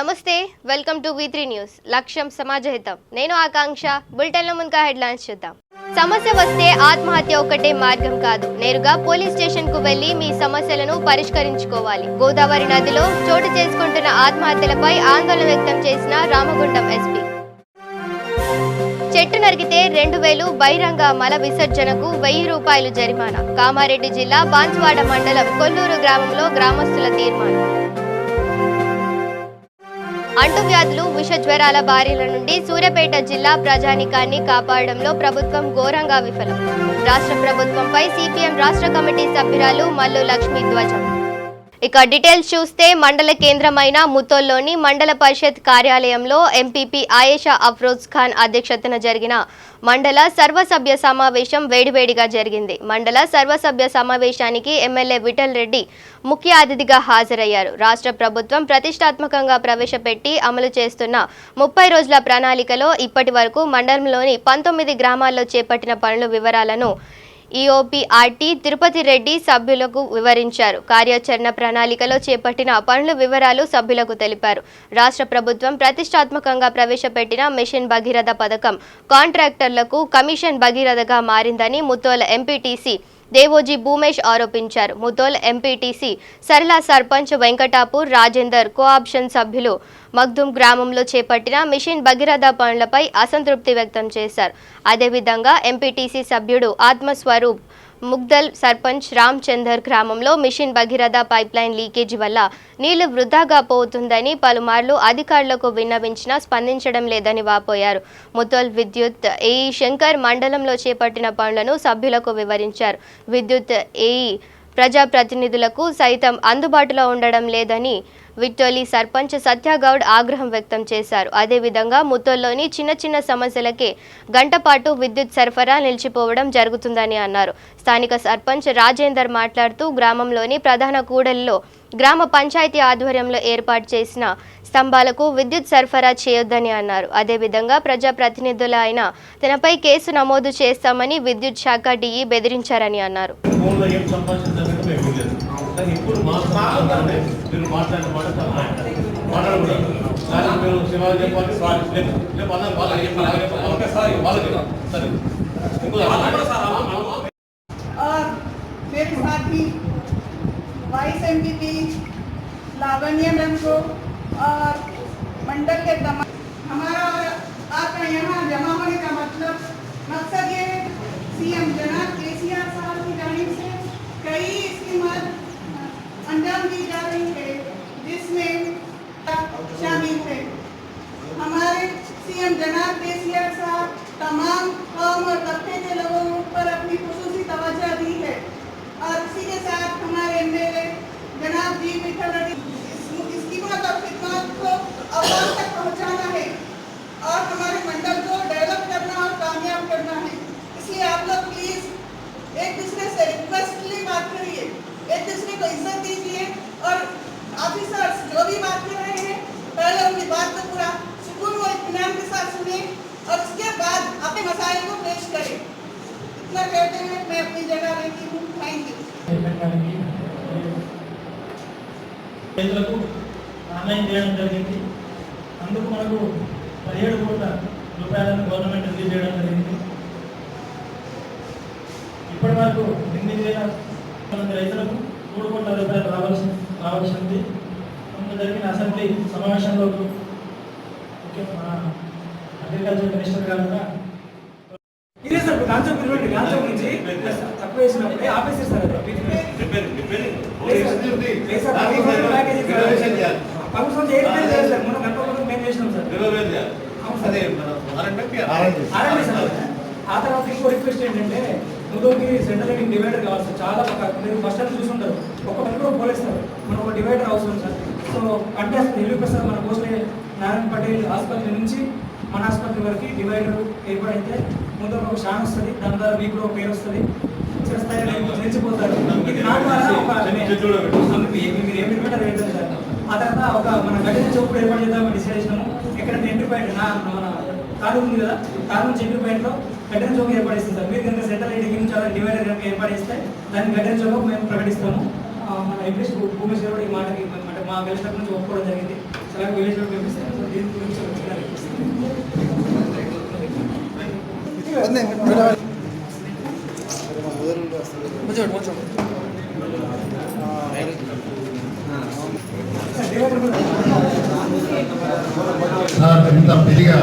నమస్తే welcome to V3 news లక్ష్యం సమాజహితం నేను ఆకాంక్ష బులెటిన్ల ముందుగా హెడ్లైన్స్ చూద్దాం సమస్య వస్తే ఆత్మహత్య ఒకటే మార్గం కాదు నేరుగా పోలీస్ స్టేషన్ కు వెళ్లి మీ సమస్యలను పరిష్కరించుకోవాలి గోదావరి నదిలో చోటు చేసుకుంటున్న ఆత్మహత్యలపై ఆందోళన వ్యక్తం చేసిన రామగుండం ఎస్పీ చెట్టు నరికితే 2000 బహిరంగ మల విసర్జనకు 1000 రూపాయలు జరిమానా కామారెడ్డి జిల్లా బాన్స్వాడ మండలం కొల్లూరు గ్రామంలో గ్రామస్తుల తీర్మానం అంటువ్యాధులు విష జ్వరాల బారిన నుండి సూర్యాపేట జిల్లా ప్రజానికాన్ని కాపాడడంలో ప్రభుత్వం ఘోరంగా విఫలం రాష్ట్ర ప్రభుత్వంపై సిపిఎం రాష్ట్ర కమిటీ సభ్యురాలు మల్లు లక్ష్మీ ధ్వజం ఇక డీటెయిల్స్ చూస్తే మండల కేంద్రమైన ముతోల్లోని మండల పరిషత్ కార్యాలయంలో ఎంపీపీ ఆయేషా అఫ్రోజ్ ఖాన్ అధ్యక్షతన జరిగిన మండల సర్వసభ్య సమావేశం వేడివేడిగా జరిగింది మండల సర్వసభ్య సమావేశానికి ఎమ్మెల్యే విఠల్ రెడ్డి ముఖ్య అతిథిగా హాజరయ్యారు రాష్ట్ర ప్రభుత్వం ప్రతిష్టాత్మకంగా ప్రవేశపెట్టి అమలు చేస్తున్న 30 రోజుల ప్రణాళికలో ఇప్పటి వరకు మండలంలోని 19 గ్రామాల్లో చేపట్టిన పనుల వివరాలను ఈఓపీఆర్టీ తిరుపతి రెడ్డి సభ్యులకు వివరించారు కార్యాచరణ ప్రణాళికలో చేపట్టిన పనుల వివరాలు సభ్యులకు తెలిపారు రాష్ట్ర ప్రభుత్వం ప్రతిష్టాత్మకంగా ప్రవేశపెట్టిన మిషన్ భగీరథ పథకం కాంట్రాక్టర్లకు కమిషన్ భగీరథగా మారిందని ముతోల్ ఎంపీటీసీ దేవోజీ భూమేష్ ఆరోపించారు ముతోల్ ఎంపీటీసీ సరళ సర్పంచ్ వెంకటాపూర్ రాజేందర్ కోఆప్షన్ సభ్యులు మగ్దుం గ్రామంలో చేపట్టిన మిషన్ భగీరథ పనులపై అసంతృప్తి వ్యక్తం చేశారు అదేవిధంగా ఎంపీటీసీ సభ్యుడు ఆత్మస్వరూప్ ముగ్దల్ సర్పంచ్ రామ్ చందర్ గ్రామంలో మిషన్ భగీరథ పైప్లైన్ లీకేజీ వల్ల నీళ్లు వృధాగా పోతుందని పలుమార్లు అధికారులకు విన్నవించినా స్పందించడం లేదని వాపోయారు ముతోల్ విద్యుత్ ఏఈ శంకర్ మండలంలో చేపట్టిన పనులను సభ్యులకు వివరించారు విద్యుత్ ఏఈ ప్రజాప్రతినిధులకు సైతం అందుబాటులో ఉండడం లేదని విట్టోలి సర్పంచ్ సత్యగౌడ్ ఆగ్రహం వ్యక్తం చేశారు అదేవిధంగా ముతోల్లోని చిన్న చిన్న సమస్యలకే గంటపాటు విద్యుత్ సరఫరా నిలిచిపోవడం జరుగుతుందని అన్నారు స్థానిక సర్పంచ్ రాజేందర్ మాట్లాడుతూ గ్రామంలోని ప్రధాన కూడలిలో గ్రామ పంచాయతీ ఆధ్వర్యంలో ఏర్పాటు చేసిన స్తంభాలకు విద్యుత్ సరఫరా చేయొద్దని అన్నారు అదేవిధంగా ప్రజాప్రతినిధులు అయిన తనపై కేసు నమోదు చేస్తామని విద్యుత్ శాఖ డిఈ బెదిరించారని అన్నారు वाइस एमपीपी लावण्य मैम को और मंडल के तमाम हमारा और आपका यहाँ जमा होने का मकसद ये है सीएम जनाब केसीआर साहब की जानिब से कई स्कीमें अंजाम दी जा रही है जिसमें शामिल है हमारे सीएम जनाब केसीआर साहब तमाम कौम और तबके के लोगों पर अपनी खुसूसी तवज्जो दी है और इसी के साथ हमारे एमएलए जनाब जी विठल रेड्डी स्कीमों और खिदमत को आवाम तक पहुंचाना है और हमारे मंडल को डेवलप करना और कामयाब करना है इसलिए आप लोग प्लीज एक दूसरे से रिक्वेस्टली बात करिए एक दूसरे को इज्जत दीजिए और ऑफिसर्स जो भी बात कर रहे हैं पहले उनकी बात को पूरा सुकून और इत्मीनान के साथ सुने और उसके बाद अपने मसाइल को पेश करें इतना कहते हुए मैं अपनी जगह लेती हूँ थैंक यू ఆన్లైన్ చేయడం జరిగింది అందుకు మనకు 17 కోట్ల రూపాయలను గవర్నమెంట్ రిలీజ్ చేయడం జరిగింది ఇప్పటి వరకు 8,000 మంది రైతులకు 3 కోట్ల రూపాయలు రావాల్సింది మొన్న జరిగిన అసెంబ్లీ సమావేశంలో మన అగ్రికల్చర్ మినిస్టర్ గారు ఇదే సార్ కాన్సెప్ట్ నుంచి తక్కువ వేసినప్పుడు ఆపేసి సార్ ఆ తర్వాత ఇంకో రిక్వెస్ట్ ఏంటంటే ముందుకి సెంట్రల్ లైటింగ్ డివైడర్ కావాలి సార్ చాలా మీరు ఫస్ట్ టైం చూసుంటారు ఒక పనిలో పోలేస్తారు మనకు ఒక డివైడర్ అవసరం సార్ సో అంటే వెళ్ళిపోతారు మన కోసలే నారాయణ పటేల్ ఆసుపత్రి నుంచి మన ఆసుపత్రి వరకు డివైడర్ ఏర్పడైతే ముందు ఒక షాన్ వస్తుంది దాని ద్వారా మీకు ఒక పేరు వస్తుంది నిలిచిపోతారు ఇది నా ద్వారా మీరు ఏమి పెట్టారు ఏంటంటే సార్ ఆ తర్వాత ఒక మన గడిచిన చౌకుడు ఏర్పాటు చేద్దామని డిసైడ్ చేసినాము ఎక్కడంటే ఎంట్రీ పాయింట్ మన కారు ఉంది కదా కారు నుంచి ఎంట్రీ పాయింట్లో గడిచిన చౌక్ ఏర్పడిస్తుంది సార్ మీరు కనుక సెంట్రల్ లైటింగ్ నుంచి అలా డివైడర్ కనుక ఏర్పడిస్తే దాన్ని గడిచిన చౌక్ మేము ప్రకటిస్తాము మన ఎంపీ భూమేష్ గారు ఈ మాటకి మా విలేజ్ నుంచి ఒప్పుకోవడం జరిగింది. అలాగే విలేజ్ సార్ ఇంత పెరిగా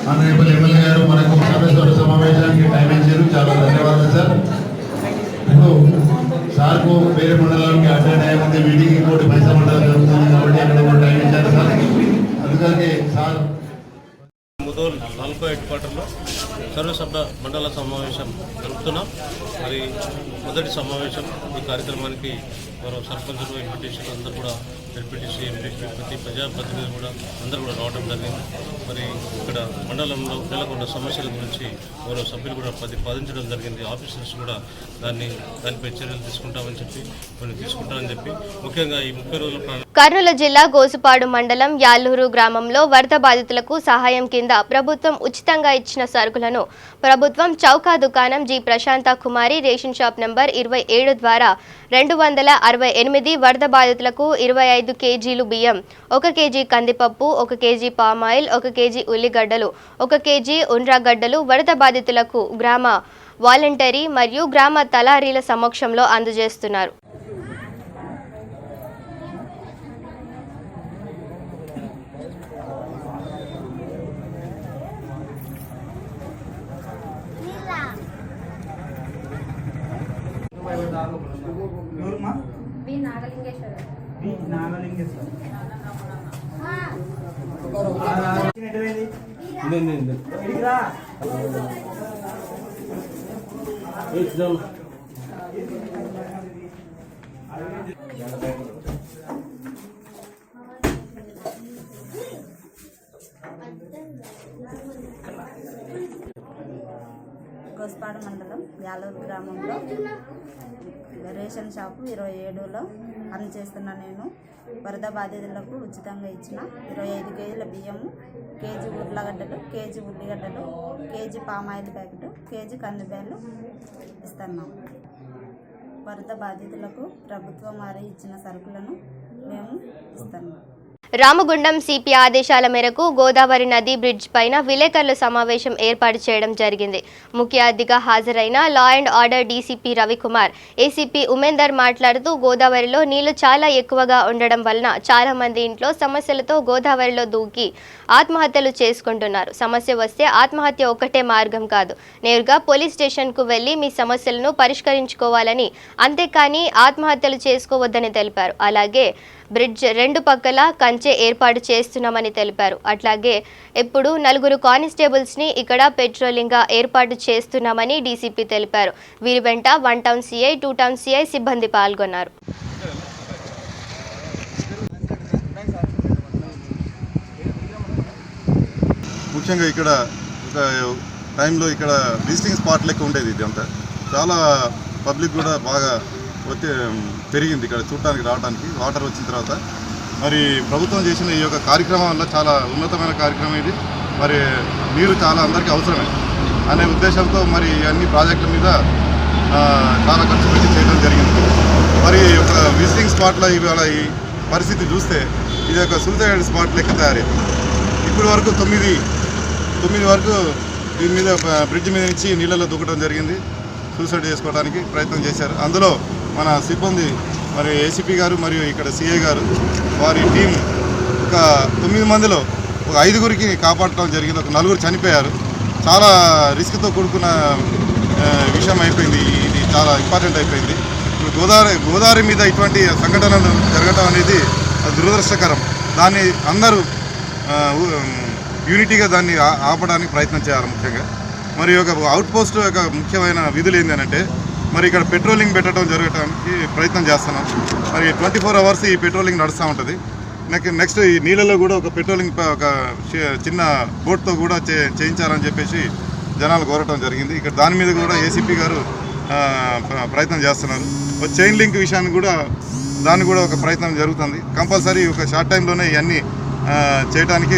ఆనరేబుల్ ఎమ్మెల్యే గారు మనకు సర్వేశ్వర సమావేశానికి టైం ఇచ్చారు. చాలా ధన్యవాదాలు సార్. ఇప్పుడు సార్కు వేరే మండలానికి అటెండ్ అయ్యే ముందు మీటింగ్ ఇంకోటి పైసా మండలం జరుగుతుంది కాబట్టి అక్కడ కూడా టైం ఇచ్చారు సార్. అందుకని సార్ ముదోల్ నాలుగో హెడ్ క్వార్టర్లో సర్వసభ్య మండల సమావేశం జరుపుతున్నాం. మరి మొదటి సమావేశం ఈ కార్యక్రమానికి మరో సర్పంచులు ఎంపీటీసీలు అందరూ కూడా ఎంపీటీసీ ఎంపీటీ ప్రతి ప్రజాప్రతినిధులు కూడా అందరూ కూడా రావడం జరిగింది. మరి ఇక్కడ మండలంలో నెలకొన్న సమస్యల గురించి మరో సభ్యులు కూడా ప్రతిపాదించడం జరిగింది. ఆఫీసర్స్ కూడా దానిపై చర్యలు తీసుకుంటామని చెప్పి కొన్ని తీసుకుంటామని చెప్పి ముఖ్యంగా ఈ 30 రోజుల కర్నూలు జిల్లా గోసుపాడు మండలం యాల్లూరు గ్రామంలో వరద బాధితులకు సహాయం కింద ప్రభుత్వం ఉచితంగా ఇచ్చిన సరుకులను ప్రభుత్వం చౌకా దుకాణం జి ప్రశాంత కుమారి రేషన్ షాప్ నంబర్ 27 ద్వారా 268 వరద బాధితులకు 25 కేజీలు బియ్యం, 1 కేజీ కందిపప్పు, 1 కేజీ పామాయిల్, 1 కేజీ ఉల్లిగడ్డలు, 1 కేజీ ఉండ్రాగడ్డలు వరద బాధితులకు గ్రామ వాలంటరీ మరియు గ్రామ తలారీల సమక్షంలో అందజేస్తున్నారు. గోసుపాడు మండలం యాలూరు గ్రామంలో రేషన్ షాపు 27లో అందజేస్తున్న నేను వరద బాధితులకు ఉచితంగా ఇచ్చిన 25 కేజీల బియ్యము, కేజీ ఉర్లగడ్డలు, కేజీ ఉల్లిగడ్డలు, కేజీ పామాయిల్ ప్యాకెట్, కేజీ కందిబ్యాలు ఇస్తున్నాం. వరద బాధితులకు ప్రభుత్వం వారి ఇచ్చిన సరుకులను మేము ఇస్తున్నాం. రామగుండం సిపి ఆదేశాల మేరకు గోదావరి నది బ్రిడ్జ్ పైన విలేకరుల సమావేశం ఏర్పాటు చేయడం జరిగింది. ముఖ్య అతిథిగా హాజరైన law and order DCP Ravikumar, ACP Umender మాట్లాడుతూ గోదావరిలో నీళ్లు చాలా ఎక్కువగా ఉండడం వలన చాలా మంది ఇంట్లో సమస్యలతో గోదావరిలో దూకి ఆత్మహత్యలు చేసుకుంటున్నారు. సమస్య వస్తే ఆత్మహత్య ఒక్కటే మార్గం కాదు, నేరుగా పోలీస్ స్టేషన్కు వెళ్లి మీ సమస్యలను పరిష్కరించుకోవాలని, అంతేకాని ఆత్మహత్యలు చేసుకోవద్దని తెలిపారు. అలాగే బ్రిడ్జ్ 2 పక్కల కంచె ఏర్పాటు చేస్తున్నామని తెలిపారు. అట్లాగే ఎప్పుడు 4 కానిస్టేబుల్స్ని ఇక్కడ పెట్రోలింగ్గా ఏర్పాటు చేస్తున్నామని డీసీపీ తెలిపారు. వీరి వెంట 1 టౌన్ సిఐ, 2 టౌన్ సిఐ సిబ్బంది పాల్గొన్నారు. ముఖ్యంగా ఇక్కడ ఒక టైంలో ఇక్కడ విజిటింగ్ స్పాట్ లెక్క ఉండేది. ఇది అంతా చాలా పబ్లిక్ కూడా బాగా పెరిగింది ఇక్కడ చూడటానికి రావడానికి. వాటర్ వచ్చిన తర్వాత మరి ప్రభుత్వం చేసిన ఈ యొక్క కార్యక్రమం వల్ల చాలా ఉన్నతమైన కార్యక్రమం ఇది. మరి నీరు చాలా అందరికీ అవసరమే అనే ఉద్దేశంతో మరి అన్ని ప్రాజెక్టుల మీద చాలా ఖర్చు పెట్టి చేయడం జరిగింది. మరి ఒక విజిటింగ్ స్పాట్లో ఇవాళ ఈ పరిస్థితి చూస్తే ఇది ఒక సూసైడ్ స్పాట్ లెక్క తయారైంది. ఇప్పటి వరకు 9 వరకు దీని మీద బ్రిడ్జ్ మీద నుంచి నీళ్ళలో దూకడం జరిగింది. సూసైడ్ చేసుకోవడానికి ప్రయత్నం చేశారు. అందులో మన సిబ్బంది మరి ఏసీపీ గారు మరియు ఇక్కడ సిఐ గారు వారి టీం ఒక 9 మందిలో ఒక 5గురికి కాపాడటం జరిగింది. ఒక 4 చనిపోయారు. చాలా రిస్క్తో కూడుకున్న విషయం అయిపోయింది. ఇది చాలా ఇంపార్టెంట్ అయిపోయింది. ఇప్పుడు గోదావరి మీద ఇటువంటి సంఘటనలు జరగడం అనేది దురదృష్టకరం. దాన్ని అందరూ యూనిటీగా దాన్ని ఆపడానికి ప్రయత్నం చేయాలి. ముఖ్యంగా మరి ఒక అవుట్ పోస్ట్ యొక్క ముఖ్యమైన విధులు ఏంటంటే మరి ఇక్కడ పెట్రోలింగ్ పెట్టడం జరగడానికి ప్రయత్నం చేస్తున్నాం. మరి 24 అవర్స్ ఈ పెట్రోలింగ్ నడుస్తూ ఉంటుంది. నెక్స్ట్ ఈ నీళ్ళలో కూడా ఒక పెట్రోలింగ్ ఒక చిన్న బోట్తో కూడా చేయించాలని చెప్పేసి జనాలు కోరటం జరిగింది. ఇక్కడ దాని మీద కూడా ఏసీపీ గారు ప్రయత్నం చేస్తున్నారు. చైన్ లింక్ విషయాన్ని కూడా దాన్ని కూడా ఒక ప్రయత్నం జరుగుతుంది. కంపల్సరీ ఒక షార్ట్ టైంలోనే ఇవన్నీ చేయడానికి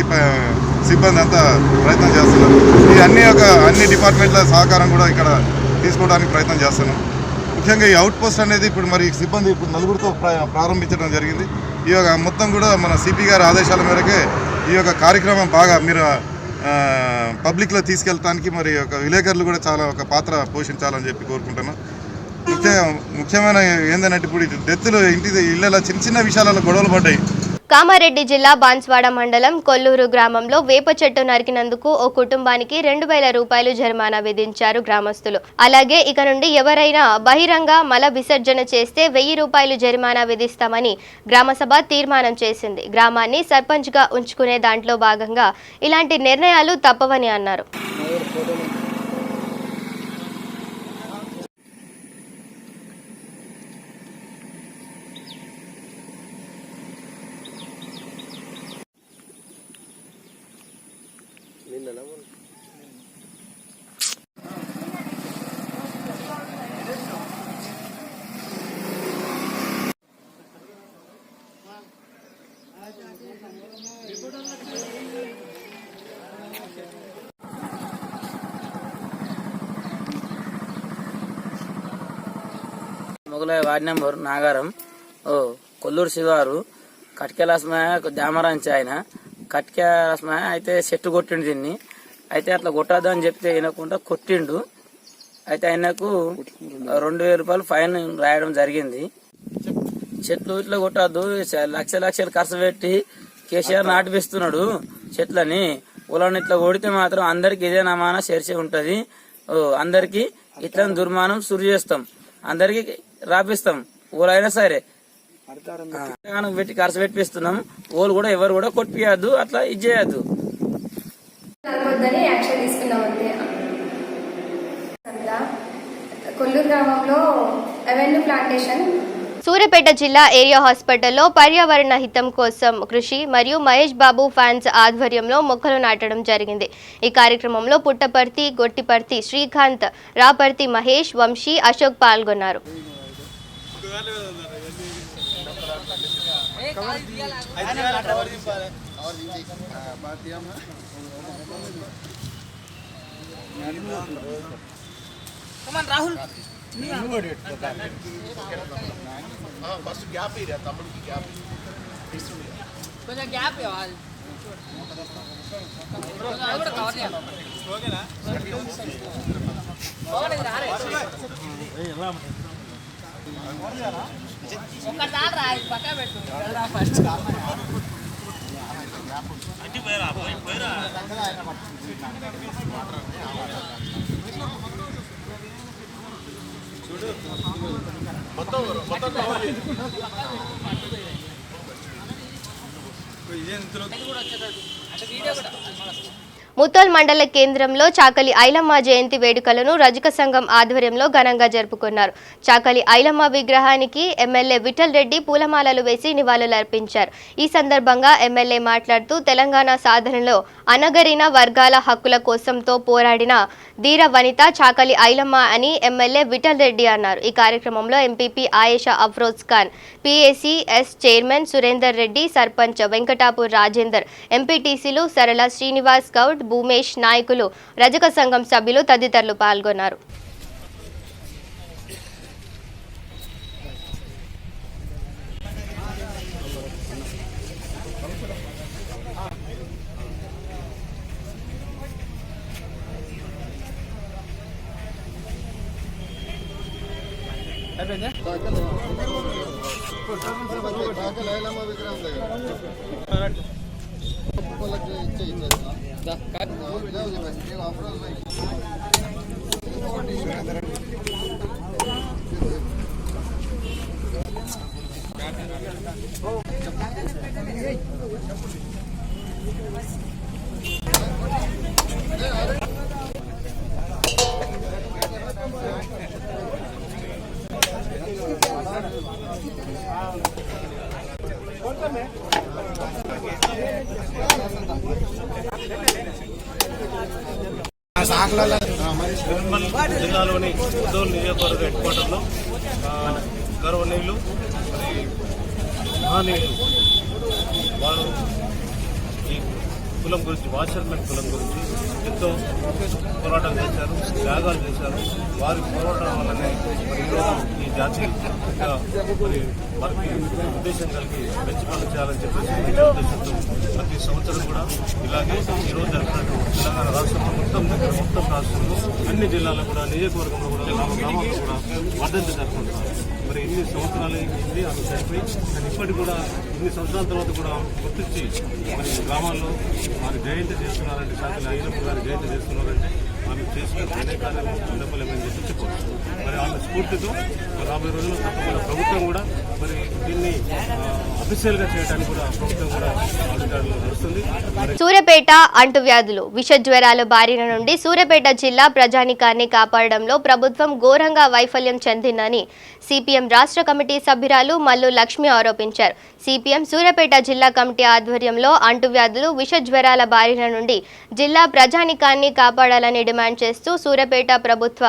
సిబ్బంది అంతా ప్రయత్నం చేస్తున్నారు. ఈ అన్ని డిపార్ట్మెంట్ల సహకారం కూడా ఇక్కడ తీసుకోవడానికి ప్రయత్నం చేస్తున్నాం. ముఖ్యంగా ఈ అవుట్ పోస్ట్ అనేది ఇప్పుడు మరి సిబ్బంది ఇప్పుడు 4గురితో ప్రారంభించడం జరిగింది. ఈ యొక్క మొత్తం కూడా మన సిపి గారి ఆదేశాల మేరకే ఈ యొక్క కార్యక్రమం బాగా మీరు పబ్లిక్లో తీసుకెళ్ళటానికి మరి ఒక విలేకరులు కూడా చాలా ఒక పాత్ర పోషించాలని చెప్పి కోరుకుంటున్నాను. ముఖ్యమైన ఏంటంటే ఇప్పుడు డెత్తులు ఇళ్ళ చిన్న చిన్న విషయాలలో గొడవలు పడ్డాయి. కామారెడ్డి జిల్లా బాన్స్వాడ మండలం కొల్లూరు గ్రామంలో వేప చెట్టు నరికినందుకు ఓ కుటుంబానికి 2000 రూపాయలు జరిమానా విధించారు గ్రామస్తులు. అలాగే ఇక నుండి ఎవరైనా బహిరంగ మల విసర్జన చేస్తే 1000 రూపాయలు జరిమానా విధిస్తామని గ్రామసభ తీర్మానం చేసింది. గ్రామాన్ని సర్పంచ్గా ఉంచుకునే దాంట్లో భాగంగా ఇలాంటి నిర్ణయాలు తప్పవని అన్నారు. మొగలై వార్డ్ నెంబర్ నాగారం కొల్లూరు శివారు కట్కెలాస్మాయ దామరాంచి ఆయన కట్కెలాస్మాయ అయితే చెట్టు కొట్టిండు దీన్ని. అయితే అట్లా కొట్టద్దు అని చెప్తే వినకుండా కొట్టిండు. అయితే ఆయనకు 2000 రూపాయలు ఫైన్ రాయడం జరిగింది. చెట్లు ఇట్లా కొట్టద్దు, లక్షలు ఖర్చు పెట్టి కేసీఆర్ నాటిపిస్తున్నాడు చెట్లని. పొలాన్ని ఇట్లా కొడితే మాత్రం అందరికి ఇదే నమానా చేర్చే ఉంటది. అందరికి ఇట్లా దుర్మానం సురు చేస్తాం, అందరికి రాపిస్తాం. ఊరైనా సరే పెట్టి ఖర్చు పెట్టిస్తున్నాం. ఊళ్ళు కూడా ఎవరు కూడా కొట్టియద్దు, అట్లా ఇది చేయద్దు. యాక్షన్ తీసుకున్నాం అంతే. కొల్లూరు గ్రామంలో అవెన్యూ ప్లాంటేషన్. సూర్యాపేట జిల్లా ఏరియా హాస్పిటల్లో పర్యావరణ హితం కోసం కృషి మరియు మహేష్ బాబు ఫ్యాన్స్ ఆధ్వర్యంలో మొక్కలు నాటడం జరిగింది. ఈ కార్యక్రమంలో పుట్టపర్తి, గొట్టిపర్తి శ్రీకాంత్, రాపర్తి మహేష్, వంశీ, అశోక్ పాల్గొన్నారు. రాహుల్ ఫస్ట్ గ్యాప్ ఇరా తమ్ముడికి గ్యాప్ కొంచెం గ్యాప్ ఇవ్వాలి. ఒక్కసారి రా పక్క పెట్టు. ముత్తోల్ మండల కేంద్రంలో చాకలి ఐలమ్మ జయంతి వేడుకలను రజక సంఘం ఆధ్వర్యంలో ఘనంగా జరుపుకున్నారు. చాకలి ఐలమ్మ విగ్రహానికి ఎమ్మెల్యే విఠల్ రెడ్డి పూలమాలలు వేసి నివాళులర్పించారు. ఈ సందర్భంగా ఎమ్మెల్యే మాట్లాడుతూ తెలంగాణ సాధనలో అనగరిన వర్గాల హక్కుల కోసంతో పోరాడిన ధీర వనిత చాకలి ఐలమ్మ అని ఎమ్మెల్యే విఠల్ రెడ్డి అన్నారు. ఈ కార్యక్రమంలో MPP Ayesha Afroz Khan, PACS chairman Surender Reddy, sarpanch Venkatapur Rajender, ఎంపీటీసీలు సరళ శ్రీనివాస్ గౌడ్, భూమేష్, నాయకులు, రజక సంఘం సభ్యులు తదితరులు పాల్గొన్నారు. జిల్లాలోని ముత్తోల్ నియోజకవర్గ హెడ్ క్వార్టర్లో గౌరవనీయులు మహనీయులు వారు ఈ కులం గురించి, వాషర్మెన్ కులం గురించి ఎంతో పోరాటం చేశారు, త్యాగాలు చేశారు. వారి పోరాటం వల్లనే మరి ఈరోజు ఈ జాతి ఇంకా మరి వారికి ఉద్దేశం కలిగి మంచి పనులు చేయాలని చెప్పేసి ఉద్దేశంతో ప్రతి సంవత్సరం కూడా ఇలాగే ఈరోజు జరిపినట్టు తెలంగాణ రాష్ట్రంలో మొత్తం రాష్ట్రంలో అన్ని జిల్లాల్లో కూడా నియోజకవర్గంలో కూడా గ్రామాల్లో కూడా వర్ధంతి జరుపుకుంటున్నారు. మరి ఇన్ని సంవత్సరాలు అయింది అది చనిపోయి కానీ ఇప్పటికి కూడా ఇన్ని సంవత్సరాల తర్వాత కూడా గుర్తించి మరి గ్రామాల్లో వారి జయంతి చేస్తున్నారంటే శాఖలు అయినప్పుడు వారి జయంతి చేస్తున్నారంటే ఆమె చేసిన పుణ్యకార్యం ఉండపలేమని చెప్పి చెప్పవచ్చు. మరి ఆమె స్ఫూర్తితో రాబోయే రోజుల్లో తప్పకుండా ప్రభుత్వం కూడా మరి దీన్ని అఫీషియల్గా చేయడానికి కూడా ప్రభుత్వం కూడా అధికారులు నడుస్తుంది. సూర్యాపేట అంటువ్యాధులు విష జ్వరాల బారిన నుండి సూర్యాపేట జిల్లా ప్రజానికాన్ని కాపాడడంలో ప్రభుత్వం ఘోరంగా వైఫల్యం చెందిందని సిపిఎం రాష్ట్ర కమిటీ సభ్యురాలు మల్లు లక్ష్మి ఆరోపించారు. సిపిఎం సూర్యాపేట జిల్లా కమిటీ ఆధ్వర్యంలో అంటువ్యాధులు విష జ్వరాల బారిన నుండి జిల్లా ప్రజానికాన్ని కాపాడాలని డిమాండ్ చేస్తూ సూర్యాపేట ప్రభుత్వ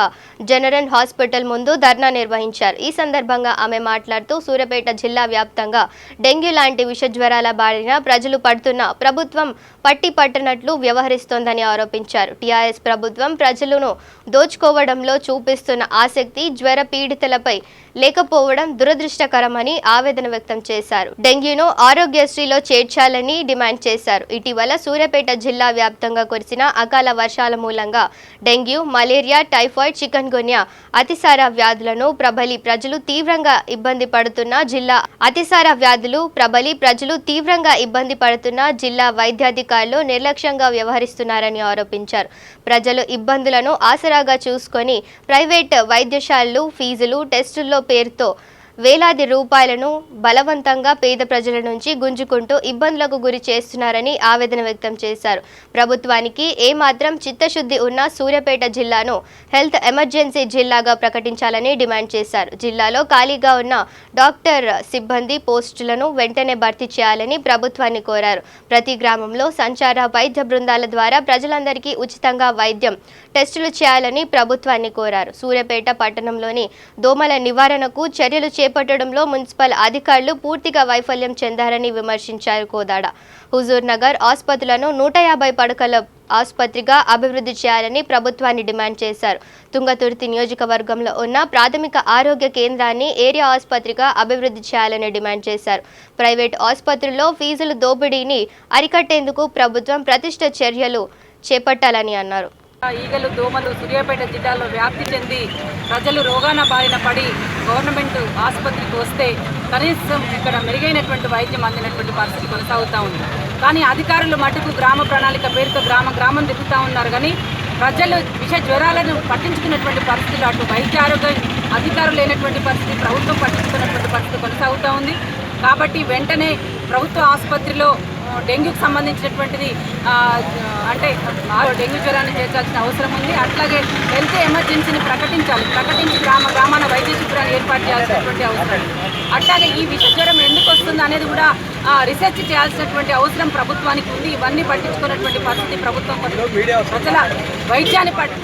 జనరల్ హాస్పిటల్ ముందు ధర్నా నిర్వహించారు. ఈ సందర్భంగా ఆమె మాట్లాడుతూ సూర్యాపేట జిల్లా వ్యాప్తంగా డెంగ్యూ లాంటి విష జ్వరాల బారిన ప్రజలు పడుతున్న ప్రభుత్వం పట్టి పట్టనట్లు వ్యవహరిస్తోందని ఆరోపించారు. టీఆర్ఎస్ ప్రభుత్వం ప్రజలను దోచుకోవడంలో చూపిస్తున్న ఆసక్తి జ్వర పీడితులపై లేకపోవడం దురదృష్టకరమని ఆవేదన వ్యక్తం చేశారు. డెంగ్యూను ఆరోగ్యశ్రీలో చేర్చాలని డిమాండ్ చేశారు. ఇటీవల సూర్యాపేట జిల్లా వ్యాప్తంగా కురిసిన అకాల వర్షాల మూలంగా డెంగ్యూ, మలేరియా, టైఫాయిడ్, చికన్గున్యా, అతిసార వ్యాధులను ప్రబలి ప్రజలు తీవ్రంగా ఇబ్బంది పడుతున్న జిల్లా వైద్యాధికారులు నిర్లక్ష్యంగా వ్యవహరిస్తున్నారని ఆరోపించారు. ప్రజలు ఇబ్బందులను ఆసరాగా చూసుకొని ప్రైవేట్ వైద్యశాలలు ఫీజులు, టెస్టుల్లో పేరుతో వేలాది రూపాయలను బలవంతంగా పేద ప్రజల నుంచి గుంజుకుంటూ ఇబ్బందులకు గురి చేస్తున్నారని ఆవేదన వ్యక్తం చేశారు. ప్రభుత్వానికి ఏమాత్రం చిత్తశుద్ధి ఉన్నా సూర్యాపేట జిల్లాను హెల్త్ ఎమర్జెన్సీ జిల్లాగా ప్రకటించాలని డిమాండ్ చేశారు. జిల్లాలో ఖాళీగా ఉన్న డాక్టర్ సిబ్బంది పోస్టులను వెంటనే భర్తీ చేయాలని ప్రభుత్వాన్ని కోరారు. ప్రతి గ్రామంలో సంచార వైద్య బృందాల ద్వారా ప్రజలందరికీ ఉచితంగా వైద్యం టెస్టులు చేయాలని ప్రభుత్వాన్ని కోరారు. సూర్యాపేట పట్టణంలోని దోమల నివారణకు చర్యలు చేపట్టడంలో మున్సిపల్ అధికారులు పూర్తిగా వైఫల్యం చెందారని విమర్శించారు. కోదాడ హుజూర్ నగర్ ఆసుపత్రులను 150 పడకల ఆసుపత్రిగా అభివృద్ధి చేయాలని ప్రభుత్వాన్ని డిమాండ్ చేశారు. తుంగతుర్తి నియోజకవర్గంలో ఉన్న ప్రాథమిక ఆరోగ్య కేంద్రాన్ని ఏరియా ఆసుపత్రిగా అభివృద్ధి చేయాలని డిమాండ్ చేశారు. ప్రైవేట్ ఆసుపత్రుల్లో ఫీజుల దోపిడీని అరికట్టేందుకు ప్రభుత్వం ప్రతిష్ట చర్యలు చేపట్టాలని అన్నారు. ఈగలు, దోమలు సూర్యాపేట జిల్లాలో వ్యాప్తి చెంది ప్రజలు రోగాన బారిన పడి గవర్నమెంట్ ఆసుపత్రికి వస్తే కనీసం ఇక్కడ మెరుగైనటువంటి వైద్యం అందినటువంటి పరిస్థితి కొనసాగుతూ ఉంది. కానీ అధికారులు మటుకు గ్రామ ప్రణాళిక పేరుతో గ్రామం తిరుగుతూ ఉన్నారు. కానీ ప్రజలు విష జ్వరాలను పట్టించుకున్నటువంటి పరిస్థితులు అటు వైద్య ఆరోగ్య అధికారులు లేనటువంటి పరిస్థితి, ప్రభుత్వం పట్టించుకున్నటువంటి పరిస్థితి కొనసాగుతూ ఉంది. కాబట్టి వెంటనే ప్రభుత్వ ఆసుపత్రిలో డెంగ్యూకి సంబంధించినటువంటిది అంటే డెంగ్యూ జ్వరాన్ని చేర్చాల్సిన అవసరం ఉంది. అట్లాగే హెల్త్ ఎమర్జెన్సీని ప్రకటించి గ్రామాన వైద్య శిబిరాన్ని ఏర్పాటు చేయాల్సినటువంటి అవసరం. అట్లాగే ఈ విష జ్వరం ఎందుకు వస్తుంది అనేది కూడా రీసెర్చ్ చేయాల్సినటువంటి అవసరం ప్రభుత్వానికి ఉంది. ఇవన్నీ పట్టించుకున్నటువంటి పరిస్థితి ప్రభుత్వం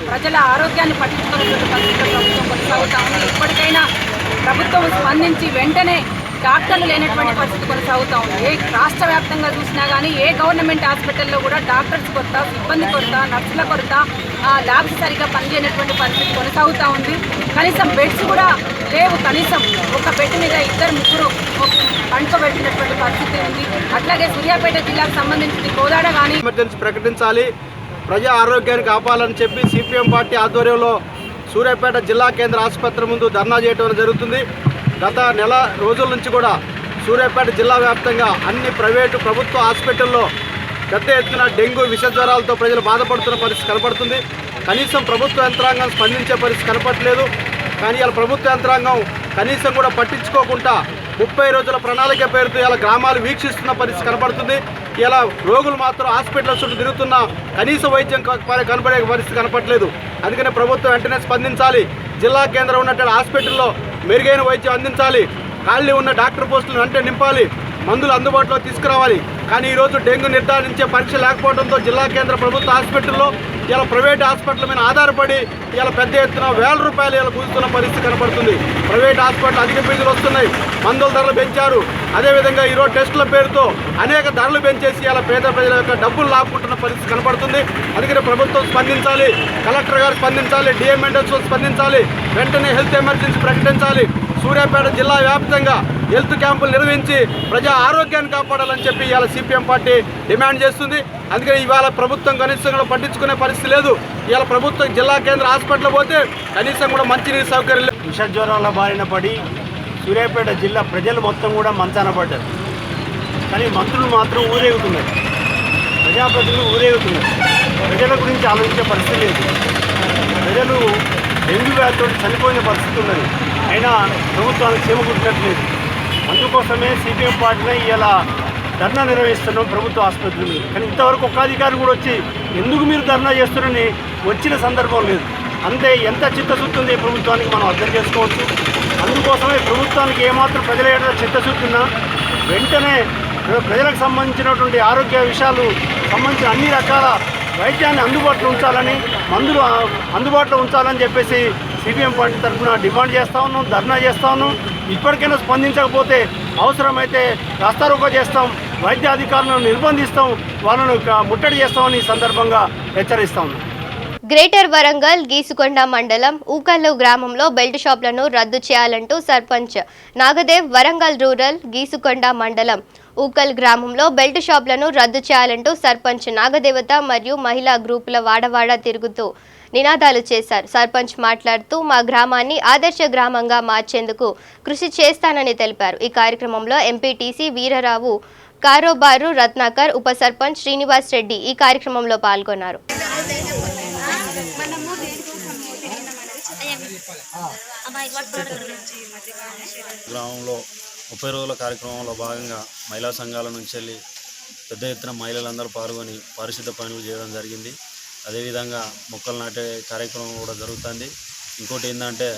ప్రజల ఆరోగ్యాన్ని పట్టించుకున్నటువంటి పరిస్థితి ప్రభుత్వం కొనసాగుతూ ఉంది. ఇప్పటికైనా ప్రభుత్వం స్పందించి వెంటనే డాక్టర్లు లేనటువంటి పరిస్థితి కొనసాగుతూ ఉంది. ఏ రాష్ట్ర వ్యాప్తంగా చూసినా కానీ ఏ గవర్నమెంట్ హాస్పిటల్లో కూడా డాక్టర్స్ కొరత, సిబ్బంది కొరత, నర్సుల కొరత, ల్యాబ్స్ సరిగ్గా పనిచేయనటువంటి పరిస్థితి కొనసాగుతూ ఉంది. కనీసం బెడ్స్ కూడా లేవు. కనీసం ఒక బెడ్ మీద 2-3 పండుకోబెట్టినటువంటి పరిస్థితి ఉంది. అట్లాగే సూర్యాపేట జిల్లాకు సంబంధించి కోదాడ కానీ ఎమర్జెన్సీ ప్రకటించాలి, ప్రజా ఆరోగ్యాన్ని కాపాడాలని చెప్పి సిపిఎం పార్టీ ఆధ్వర్యంలో సూర్యాపేట జిల్లా కేంద్ర ఆసుపత్రి ముందు ధర్నా చేయడం జరుగుతుంది. గత నెల రోజుల నుంచి కూడా సూర్యాపేట జిల్లా వ్యాప్తంగా అన్ని ప్రైవేటు ప్రభుత్వ హాస్పిటల్లో పెద్ద ఎత్తున డెంగ్యూ విష జ్వరాలతో ప్రజలు బాధపడుతున్న పరిస్థితి కనపడుతుంది. కనీసం ప్రభుత్వ యంత్రాంగం స్పందించే పరిస్థితి కనపడలేదు. కానీ ఇలా ప్రభుత్వ యంత్రాంగం కనీసం కూడా పట్టించుకోకుండా 30 రోజుల ప్రణాళిక పేరుతో ఇలా గ్రామాలు వీక్షిస్తున్న పరిస్థితి కనపడుతుంది. ఇలా రోగులు మాత్రం హాస్పిటల్ చుట్టూ తిరుగుతున్న కనీస వైద్యం కనపడే పరిస్థితి కనపడలేదు. అందుకనే ప్రభుత్వం వెంటనే స్పందించాలి. జిల్లా కేంద్రం ఉన్నటువంటి హాస్పిటల్లో మెరుగైన వైద్యం అందించాలి. ఖాళీ ఉన్న డాక్టర్ పోస్టులను వెంటనే నింపాలి. మందులు అందుబాటులో తీసుకురావాలి. కానీ ఈరోజు డెంగ్యూ నిర్ధారించే పరీక్ష లేకపోవడంతో జిల్లా కేంద్ర ప్రభుత్వ హాస్పిటల్లో ఇలా ప్రైవేట్ హాస్పిటల్ మీద ఆధారపడి ఇలా పెద్ద ఎత్తున వేల రూపాయలు ఇలా కూర్చున్న పరిస్థితి కనపడుతుంది. ప్రైవేట్ హాస్పిటల్ అధిక ఫీజులు వస్తున్నాయి, మందుల ధరలు పెంచారు. అదేవిధంగా ఈరోజు టెస్టుల పేరుతో అనేక ధరలు పెంచేసి ఇలా పేద ప్రజల యొక్క డబ్బులు లాక్కుంటున్న పరిస్థితి కనపడుతుంది. అందుకని ప్రభుత్వం స్పందించాలి, కలెక్టర్ గారు స్పందించాలి, డిఎంఎన్ఎస్ స్పందించాలి, వెంటనే హెల్త్ ఎమర్జెన్సీ ప్రకటించాలి. సూర్యాపేట జిల్లా వ్యాప్తంగా హెల్త్ క్యాంపులు నిర్వహించి ప్రజా ఆరోగ్యాన్ని కాపాడాలని చెప్పి ఇవాళ సిపిఎం పార్టీ డిమాండ్ చేస్తుంది. అందుకని ఇవాళ ప్రభుత్వం కనీసం కూడా పట్టించుకునే పరిస్థితి లేదు. ఇవాళ ప్రభుత్వం జిల్లా కేంద్ర హాస్పిటల్ పోతే కనీసం కూడా మంచినీరు సౌకర్యం లేదు. విషజ్వరాల బారిన పడి సూర్యాపేట జిల్లా ప్రజలు మొత్తం కూడా మంచాన పడ్డారు. కానీ మంత్రులు మాత్రం ఊరేగుతున్నారు, ప్రజాప్రతినిధులు ఊరేగుతున్నారు. ప్రజల గురించి ఆలోచించే పరిస్థితి లేదు. ప్రజలు డెంగ్యూ వ్యాధితో చనిపోయిన పరిస్థితి ఉన్నది, అయినా ప్రభుత్వానికి చేమకుట్టినట్లేదు. అందుకోసమే సిపిఎం పార్టీని ఇలా ధర్నా నిర్వహిస్తున్నాం ప్రభుత్వ ఆసుపత్రి మీద. కానీ ఇంతవరకు ఒక్క అధికారి కూడా వచ్చి ఎందుకు మీరు ధర్నా చేస్తున్నారని వచ్చిన సందర్భం లేదు. అంతే ఎంత చిత్తశుద్ధి ఉంది ప్రభుత్వానికి మనం అర్థం చేసుకోవచ్చు. అందుకోసమే ప్రభుత్వానికి ఏమాత్రం ప్రజల ఏదైనా చిత్తశుద్ధి ఉన్నా వెంటనే ప్రజలకు సంబంధించినటువంటి ఆరోగ్య విషయాలు సంబంధించిన అన్ని రకాల వైద్యాన్ని అందుబాటులో ఉంచాలని, మందులు అందుబాటులో ఉంచాలని చెప్పేసి సిపిఎం పార్టీ తరఫున డిమాండ్ చేస్తూ ఉన్నాం, ధర్నా చేస్తూ ఉన్నాం. ఇప్పటికైనా స్పందించకపోతే అవసరమైతే రాస్తారోకో చేస్తాం, వైద్య అధికారులను నిర్బంధిస్తాం, వాళ్ళను ముట్టడి చేస్తామని ఈ సందర్భంగా హెచ్చరిస్తా ఉన్నాం. గ్రేటర్ వరంగల్ గీసుకొండ మండలం ఊకల్లు గ్రామంలో బెల్ట్ షాపులను రద్దు చేయాలంటూ సర్పంచ్ నాగదేవ్ వరంగల్ రూరల్ గీసుకొండ మండలం ఊకల్ గ్రామంలో బెల్ట్ షాపులను రద్దు చేయాలంటూ సర్పంచ్ నాగదేవత మరియు మహిళా గ్రూపుల వాడవాడ తిరుగుతూ నినాదాలు చేశారు. సర్పంచ్ మాట్లాడుతూ మా గ్రామాన్ని ఆదర్శ గ్రామంగా మార్చేందుకు కృషి చేస్తానని తెలిపారు. ఈ కార్యక్రమంలో ఎంపీటీసీ వీరరావు, కారోబారు రత్నాకర్, ఉప సర్పంచ్ శ్రీనివాస్ రెడ్డి ఈ కార్యక్రమంలో పాల్గొన్నారు. గ్రామంలో 30 రోజుల కార్యక్రమంలో భాగంగా మహిళా సంఘాల నుంచి వెళ్ళి పెద్ద ఎత్తున మహిళలందరూ పాల్గొని పారిశుద్ధ పనులు చేయడం జరిగింది. అదేవిధంగా మొక్కలు నాటే కార్యక్రమం కూడా జరుగుతుంది. ఇంకోటి ఏంటంటే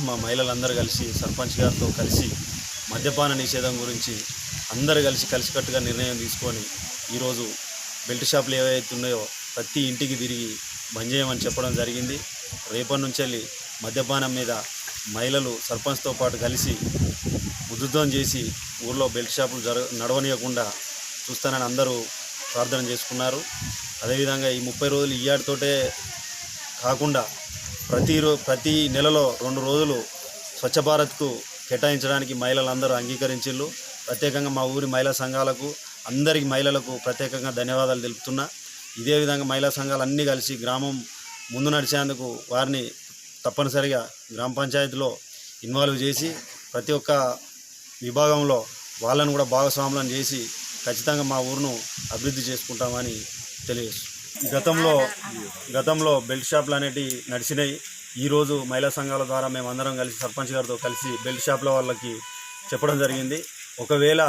మా మహిళలందరూ కలిసి సర్పంచ్ గారితో కలిసి మద్యపాన నిషేధం గురించి అందరూ కలిసికట్టుగా నిర్ణయం తీసుకొని ఈరోజు బెల్ట్ షాపులు ఏవైతే ఉన్నాయో ప్రతి ఇంటికి తిరిగి బంద్ చేయమని చెప్పడం జరిగింది. రేపటి నుంచి వెళ్ళి మద్యపానం మీద మహిళలు సర్పంచ్తో పాటు కలిసి ఉధృతం చేసి ఊళ్ళో బెల్ట్ షాపులు నడవనీయకుండా చూస్తానని అందరూ ప్రార్థన చేసుకున్నారు. అదేవిధంగా ఈ 30 రోజులు ఇయ్యాడితోటే కాకుండా ప్రతి నెలలో 2 రోజులు స్వచ్ఛ భారత్కు కేటాయించడానికి మహిళలందరూ అంగీకరించిళ్ళు. ప్రత్యేకంగా మా ఊరి మహిళా సంఘాలకు అందరికి మహిళలకు ప్రత్యేకంగా ధన్యవాదాలు తెలుపుతున్నా. ఇదే విధంగా మహిళా సంఘాలు అన్నీ కలిసి గ్రామం ముందు నడిచేందుకు వారిని తప్పనిసరిగా గ్రామ పంచాయతీలో ఇన్వాల్వ్ చేసి ప్రతి ఒక్క విభాగంలో వాళ్ళను కూడా భాగస్వాములను చేసి ఖచ్చితంగా మా ఊరును అభివృద్ధి చేసుకుంటామని తెలియజేస్తుంది. గతంలో బెల్ట్ షాపులు అనేటివి నడిచినాయి. ఈరోజు మహిళా సంఘాల ద్వారా మేమందరం కలిసి సర్పంచ్ గారితో కలిసి బెల్ట్ షాపుల వాళ్ళకి చెప్పడం జరిగింది. ఒకవేళ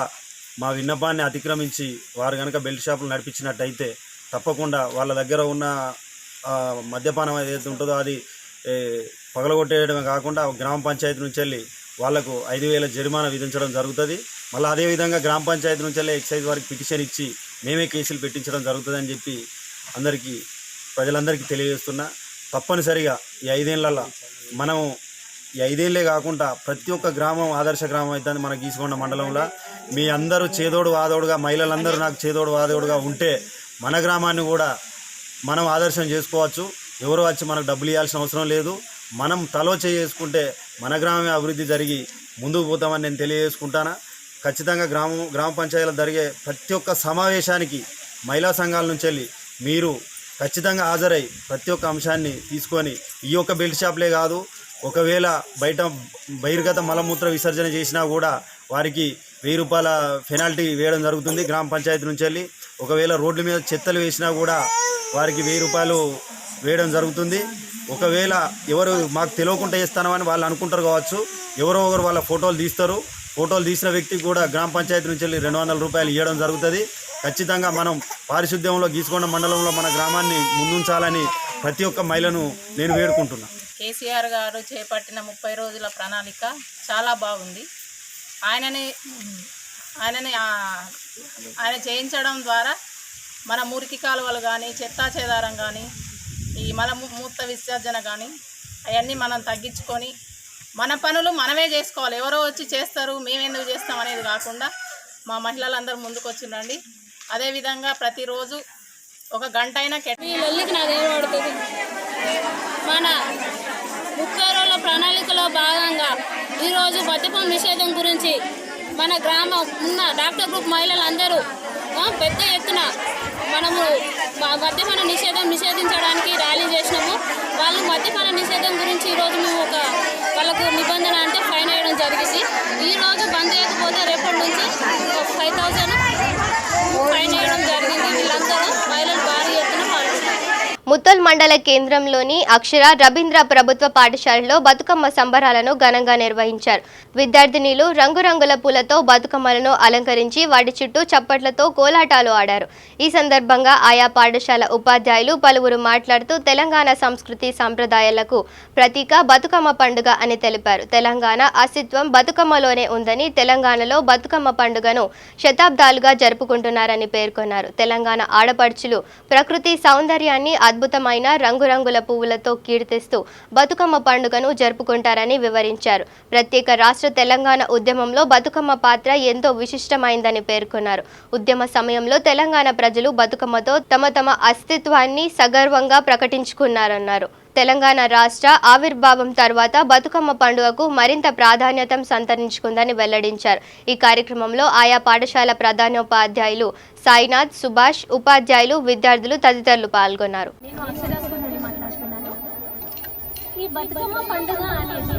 మా విన్నపాన్ని అతిక్రమించి వారు కనుక బెల్ట్ షాపులు నడిపించినట్టయితే తప్పకుండా వాళ్ళ దగ్గర ఉన్న మద్యపానం ఏదైతే ఉంటుందో అది పగలగొట్టేయడమే కాకుండా గ్రామ పంచాయతీ నుంచి వెళ్ళి వాళ్లకు 5,000 జరిమానా విధించడం జరుగుతుంది. మళ్ళీ అదేవిధంగా గ్రామ పంచాయతీ నుంచి వెళ్ళి ఎక్సైజ్ వారికి పిటిషన్ ఇచ్చి మేమే కేసులు పెట్టించడం జరుగుతుందని చెప్పి ప్రజలందరికీ తెలియజేస్తున్నా. తప్పనిసరిగా ఈ 5 ఏళ్లలో మనం ఈ 5 ఏళ్లే కాకుండా ప్రతి ఒక్క గ్రామం ఆదర్శ గ్రామం అవుతుంది మన గీసుకొండ మండలంలో. మీ అందరూ చేదోడు వాదోడుగా మహిళలందరూ నాకు చేదోడు వాదోడుగా ఉంటే మన గ్రామాన్ని కూడా మనం ఆదర్శం చేసుకోవచ్చు. ఎవరు వచ్చి మనకు డబ్బులు ఇవ్వాల్సిన అవసరం లేదు. మనం తలో చేసుకుంటే మన గ్రామమే అభివృద్ధి జరిగి ముందుకు పోతామని నేను తెలియజేసుకుంటాను. ఖచ్చితంగా గ్రామ పంచాయతీలో జరిగే ప్రతి ఒక్క సమావేశానికి మహిళా సంఘాల నుంచి వెళ్ళి మీరు ఖచ్చితంగా హాజరై ప్రతి ఒక్క అంశాన్ని తీసుకొని ఈ యొక్క బెల్ట్ షాప్లే కాదు, ఒకవేళ బయట బహిర్గత మలమూత్ర విసర్జన చేసినా కూడా వారికి 1000 రూపాయల పెనాల్టీ వేయడం జరుగుతుంది గ్రామ పంచాయతీ నుంచి వెళ్ళి. ఒకవేళ రోడ్ల మీద చెత్తలు వేసినా కూడా వారికి 1000 రూపాయలు వేయడం జరుగుతుంది. ఒకవేళ ఎవరు మాకు తెలియకుండా చేస్తామని వాళ్ళు అనుకుంటారు కావచ్చు, ఎవరో ఒకరు వాళ్ళ ఫోటోలు తీస్తారు. ఫోటోలు తీసిన వ్యక్తికి కూడా గ్రామ పంచాయతీ నుంచి వెళ్ళి 200 రూపాయలు ఇవ్వడం జరుగుతుంది. ఖచ్చితంగా మనం పారిశుద్ధ్యంలో గీసుకొండ మండలంలో మన గ్రామాన్ని ముందుంచాలని ప్రతి ఒక్క మహిళను నేను వేడుకుంటున్నా. కేసీఆర్ గారు చేపట్టిన 30 రోజుల ప్రణాళిక చాలా బాగుంది. ఆయన చేయించడం ద్వారా మన మురికి కాలువలు కానీ చెత్తా చెదారం కానీ ఈ మలమూత్ర విసర్జన కానీ అవన్నీ మనం తగ్గించుకొని మన పనులు మనమే చేసుకోవాలి. ఎవరో వచ్చి చేస్తారు మేమెందుకు చేస్తాం అనేది కాకుండా మా మహిళలందరూ ముందుకు వచ్చిండండి. అదేవిధంగా ప్రతిరోజు ఒక గంట అయినా పడుతుంది. మన 30 రోజుల ప్రణాళికలో భాగంగా ఈరోజు మద్యపాన నిషేధం గురించి మన గ్రామం ఉన్న డాక్టర్ గ్రూప్ మహిళలందరూ పెద్ద ఎత్తున మనము మద్యపాన నిషేధించడానికి ర్యాలీ చేసినాము. వాళ్ళు మద్యపాన నిషేధం గురించి ఈరోజు మేము వాళ్ళకు నిబంధన అంటే ఫైన్ వేయడం జరిగింది. ఈరోజు బంద్ చేయకపోతే రేపటి నుంచి 5,000 ఫైన్ వేయడం జరిగింది. వీళ్ళందరూ మహిళలు భారీ ఎత్తున పాల్గొన్నారు. ముత్తోల్ మండల కేంద్రంలోని అక్షర రవీంద్ర ప్రభుత్వ పాఠశాలలో బతుకమ్మ సంబరాలను ఘనంగా నిర్వహించారు. విద్యార్థినిలు రంగురంగుల పూలతో బతుకమ్మలను అలంకరించి వాటి చుట్టూ చప్పట్లతో కోలాటాలు ఆడారు. ఈ సందర్భంగా ఆయా పాఠశాల ఉపాధ్యాయులు పలువురు మాట్లాడుతూ తెలంగాణ సంస్కృతి సంప్రదాయాలకు ప్రతీక బతుకమ్మ పండుగ అని తెలిపారు. తెలంగాణ అస్తిత్వం బతుకమ్మలోనే ఉందని, తెలంగాణలో బతుకమ్మ పండుగను శతాబ్దాలుగా జరుపుకుంటున్నారని పేర్కొన్నారు. తెలంగాణ ఆడపడుచులు ప్రకృతి సౌందర్యాన్ని అద్భుతమైన రంగురంగుల పువ్వులతో కీర్తిస్తూ బతుకమ్మ పండుగను జరుపుకుంటారని వివరించారు. ప్రత్యేక రాష్ట్ర తెలంగాణ ఉద్యమంలో బతుకమ్మ పాత్ర ఎంతో విశిష్టమైందని పేర్కొన్నారు. ఉద్యమ సమయంలో తెలంగాణ ప్రజలు బతుకమ్మతో తమ అస్తిత్వాన్ని సగర్వంగా ప్రకటించుకున్నారన్నారు. తెలంగాణ రాష్ట్ర ఆవిర్భావం తర్వాత బతుకమ్మ పండుగకు మరింత ప్రాధాన్యత సంతరించుకుందని వెల్లడించారు. ఈ కార్యక్రమంలో ఆయా పాఠశాల ప్రధానోపాధ్యాయులు సాయినాథ్, సుభాష్, ఉపాధ్యాయులు, విద్యార్థులు తదితరులు పాల్గొన్నారు. ఈ బతుకమ్మ పండుగ అనేది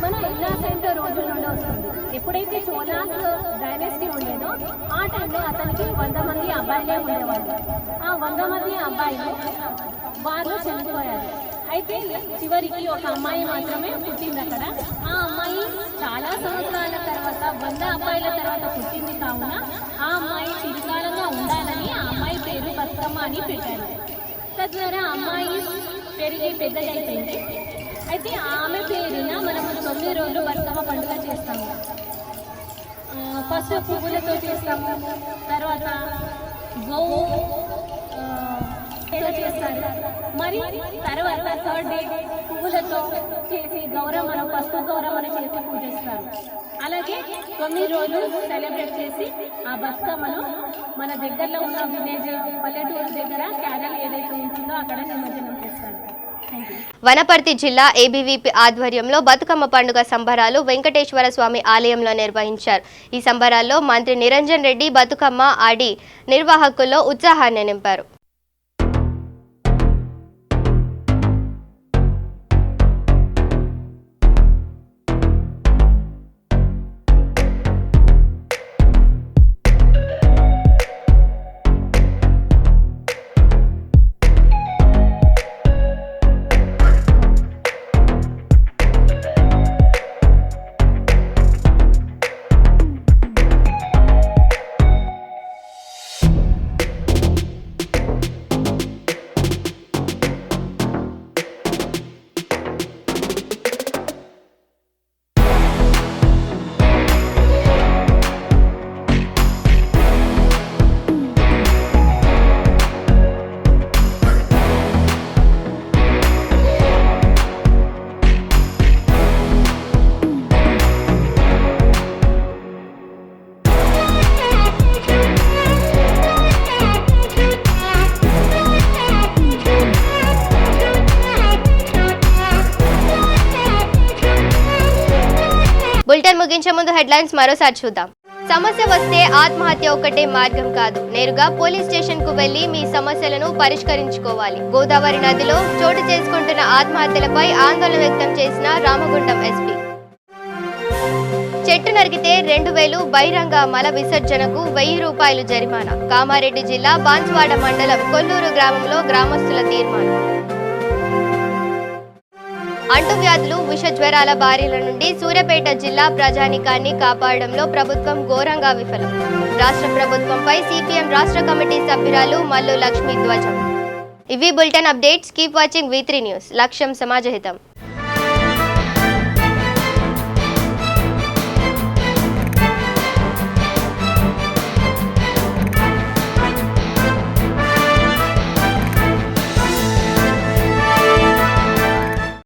మన ఎల్లా సెంటర్ రోజుల నుండి వస్తుంది. ఎప్పుడైతే చోళాస్ డైనాసిటీ ఉండేదో ఆ టైంలో అతనికి 100 మంది అబ్బాయిలే ఉండేవాళ్ళు. ఆ 100 మంది అబ్బాయిలు వాళ్ళు చనిపోయారు. అయితే చివరికి ఒక అమ్మాయి మాత్రమే పుట్టింది అక్కడ. ఆ అమ్మాయి చాలా సంవత్సరాల తర్వాత 100 అబ్బాయిల తర్వాత పుట్టింది కావున ఆ అమ్మాయి చిరకాలంగా ఉండాలని ఆ అమ్మాయి పేరు బతుకమ్మ అని పెట్టారు. తద్వారా అమ్మాయి పెరిగి పెద్దదైపోయింది. అయితే ఆమె పేరున మనము 9 రోజులు బతుకమ్మ పండుగ చేస్తాము. ఫస్ట్ పువ్వులతో చేస్తాము, తర్వాత గోవు చేస్తారు, మరి తర్వాత 3rd డే పువ్వులతో చేసి గౌరమ్మను పసుపు గౌరమ్మను చేసి పూజిస్తారు. అలాగే 9 రోజులు సెలబ్రేట్ చేసి ఆ బతుకమ్మను మన దగ్గరలో ఉన్న విలేజ్ పల్లెటూరు దగ్గర క్యారల్ ఏదైతే ఉంటుందో అక్కడ నిమజ్జనం చేస్తారు. వనపర్తి జిల్లా ఏబీవీపీ ఆధ్వర్యంలో బతుకమ్మ పండుగ సంబరాలు వెంకటేశ్వర స్వామి ఆలయంలో నిర్వహించారు. ఈ సంబరాల్లో మంత్రి నిరంజన్ రెడ్డి బతుకమ్మ ఆడి నిర్వాహకుల్లో ఉత్సాహాన్ని నింపారు. బులెటిన్ ముగించే ముందు హెడ్లైన్స్ మరోసారి చూద్దాం. సమస్య వస్తే ఆత్మహత్య ఒక్కటే మార్గం కాదు, నేరుగా పోలీస్ స్టేషన్ కు వెళ్లి మీ సమస్యలను పరిష్కరించుకోవాలి. గోదావరి నదిలో చోటు చేసుకుంటున్న ఆత్మహత్యలపై ఆందోళన వ్యక్తం చేసిన రామగుండం ఎస్పీ. చెట్టు నరికితే 2000, బహిరంగ మల విసర్జనకు 1000 రూపాయలు జరిమానా. కామారెడ్డి జిల్లా బాన్స్వాడ మండలం కొల్లూరు గ్రామంలో గ్రామస్తుల తీర్మానం. అంటువ్యాధులు, విషజ్వరాల బారిల నుండి సూర్యాపేట జిల్లా ప్రజానికాన్ని కాపాడడంలో ప్రభుత్వం ఘోరంగా విఫలం. రాష్ట్ర ప్రభుత్వంపై సిపిఎం రాష్ట్ర కమిటీ సభ్యురాలు మల్లు లక్ష్మీ ధ్వజం. ఇవి bulletin updates. Keep watching V3 news. లక్ష్యం సమాజహితం.